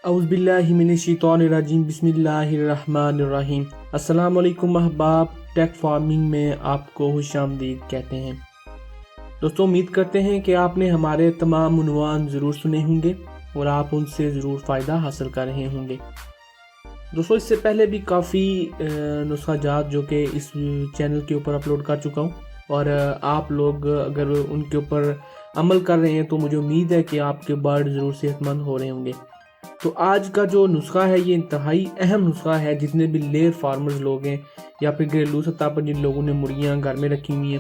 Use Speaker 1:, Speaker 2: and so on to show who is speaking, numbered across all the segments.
Speaker 1: اعوذ باللہ من الشیطان الرجیم بسم اللہ الرحمن الرحیم۔ السلام علیکم احباب، ٹیک فارمنگ میں آپ کو خوش آمدید کہتے ہیں۔ دوستو، امید کرتے ہیں کہ آپ نے ہمارے تمام عنوان ضرور سنے ہوں گے اور آپ ان سے ضرور فائدہ حاصل کر رہے ہوں گے۔ دوستو، اس سے پہلے بھی کافی نسخہ جات جو کہ اس چینل کے اوپر اپلوڈ کر چکا ہوں، اور آپ لوگ اگر ان کے اوپر عمل کر رہے ہیں تو مجھے امید ہے کہ آپ کے برڈ ضرور صحت مند ہو رہے ہوں گے۔ تو آج کا جو نسخہ ہے یہ انتہائی اہم نسخہ ہے جتنے بھی لیئر فارمرز لوگ ہیں یا پھر گھریلو سطح پر جن لوگوں نے مرغیاں گھر میں رکھی ہوئی ہیں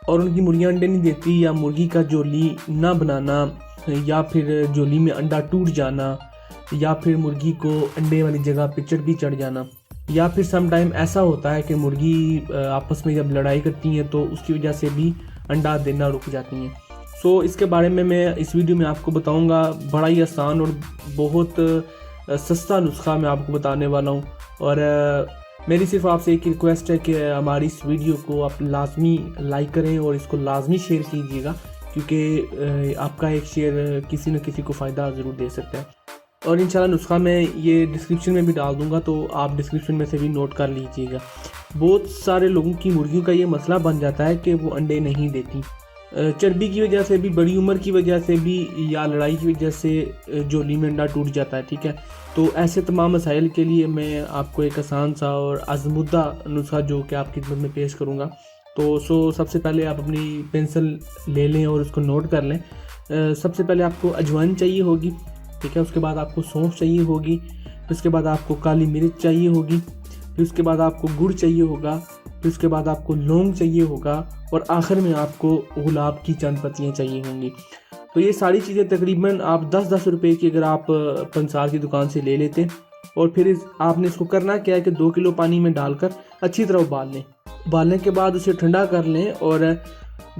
Speaker 1: اور ان کی مرغیاں انڈے نہیں دیتی، یا مرغی کا جولی نہ بنانا، یا پھر جولی میں انڈا ٹوٹ جانا، یا پھر مرغی کو انڈے والی جگہ پہ چربی چڑھ جانا، یا پھر سم ٹائم ایسا ہوتا ہے کہ مرغی آپس میں جب لڑائی کرتی ہیں تو اس کی وجہ سے بھی انڈا دینا رک جاتی ہیں۔ اس کے بارے میں اس ویڈیو میں آپ کو بتاؤں گا۔ بڑا ہی آسان اور بہت سستا نسخہ میں آپ کو بتانے والا ہوں، اور میری صرف آپ سے ایک ریکویسٹ ہے کہ ہماری اس ویڈیو کو آپ لازمی لائک کریں اور اس کو لازمی شیئر کیجیے گا، کیونکہ آپ کا ایک شیئر کسی نہ کسی کو فائدہ ضرور دے سکتا ہے۔ اور انشاءاللہ نسخہ میں یہ ڈسکرپشن میں بھی ڈال دوں گا، تو آپ ڈسکرپشن میں سے بھی نوٹ کر لیجیے گا۔ بہت سارے لوگوں کی مرغیوں کا یہ مسئلہ بن جاتا ہے کہ وہ انڈے نہیں دیتی، چربی کی وجہ سے بھی، بڑی عمر کی وجہ سے بھی، یا لڑائی کی وجہ سے جولی میں انڈا ٹوٹ جاتا ہے، ٹھیک ہے۔ تو ایسے تمام مسائل کے لیے میں آپ کو ایک آسان سا اور آزمودہ نسخہ جو کہ آپ کی خدمت میں پیش کروں گا۔ تو سب سے پہلے آپ اپنی پینسل لے لیں اور اس کو نوٹ کر لیں۔ سب سے پہلے آپ کو اجوائن چاہیے ہوگی، ٹھیک ہے۔ اس کے بعد آپ کو سونف چاہیے ہوگی، پھر اس کے بعد آپ کو کالی مرچ چاہیے ہوگی، پھر اس کے بعد آپ کو گڑ چاہیے ہوگا، پھر اس کے بعد آپ کو لونگ چاہیے ہوگا، اور آخر میں آپ کو گلاب کی چند پتیاں چاہیے ہوں گی۔ تو یہ ساری چیزیں تقریباً آپ 10 روپے کی اگر آپ پنسار کی دکان سے لے لیتے، اور پھر آپ نے اس کو کرنا کیا ہے کہ 2 کلو پانی میں ڈال کر اچھی طرح ابال لیں۔ ابالنے کے بعد اسے ٹھنڈا کر لیں اور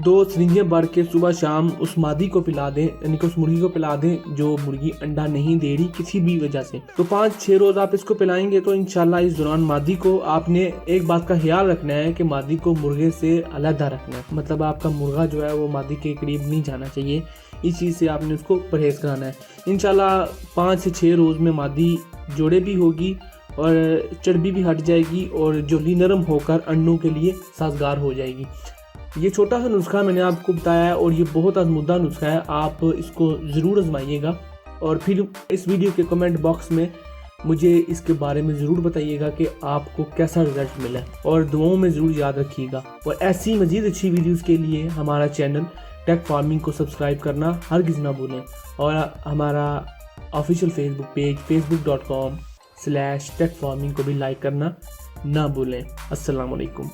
Speaker 1: 2 سرنجیں بھر کے صبح شام اس مادی کو پلا دیں، یعنی کہ اس مرغی کو پلا دیں جو مرغی انڈا نہیں دے رہی کسی بھی وجہ سے۔ تو 5-6 روز آپ اس کو پلائیں گے تو انشاءاللہ اس دوران مادی کو آپ نے ایک بات کا خیال رکھنا ہے کہ مادی کو مرغے سے علیحدہ رکھنا ہے، مطلب آپ کا مرغا جو ہے وہ مادی کے قریب نہیں جانا چاہیے، اس چیز سے آپ نے اس کو پرہیز کرانا ہے۔ انشاءاللہ 5 سے 6 روز میں مادی جوڑے بھی ہوگی اور چربی بھی ہٹ جائے گی اور جولی نرم ہو کر انڈوں کے لیے سازگار ہو جائے گی۔ یہ چھوٹا سا نسخہ میں نے آپ کو بتایا ہے اور یہ بہت آزمودہ نسخہ ہے، آپ اس کو ضرور آزمائیے گا، اور پھر اس ویڈیو کے کمنٹ باکس میں مجھے اس کے بارے میں ضرور بتائیے گا کہ آپ کو کیسا رزلٹ ملا ہے، اور دعاؤں میں ضرور یاد رکھیے گا۔ اور ایسی مزید اچھی ویڈیوز کے لیے ہمارا چینل ٹیک فارمنگ کو سبسکرائب کرنا ہرگز نہ بھولیں، اور ہمارا آفیشیل فیس بک پیج facebook.com/techfarming کو بھی لائک کرنا نہ بھولیں۔ السلام علیکم۔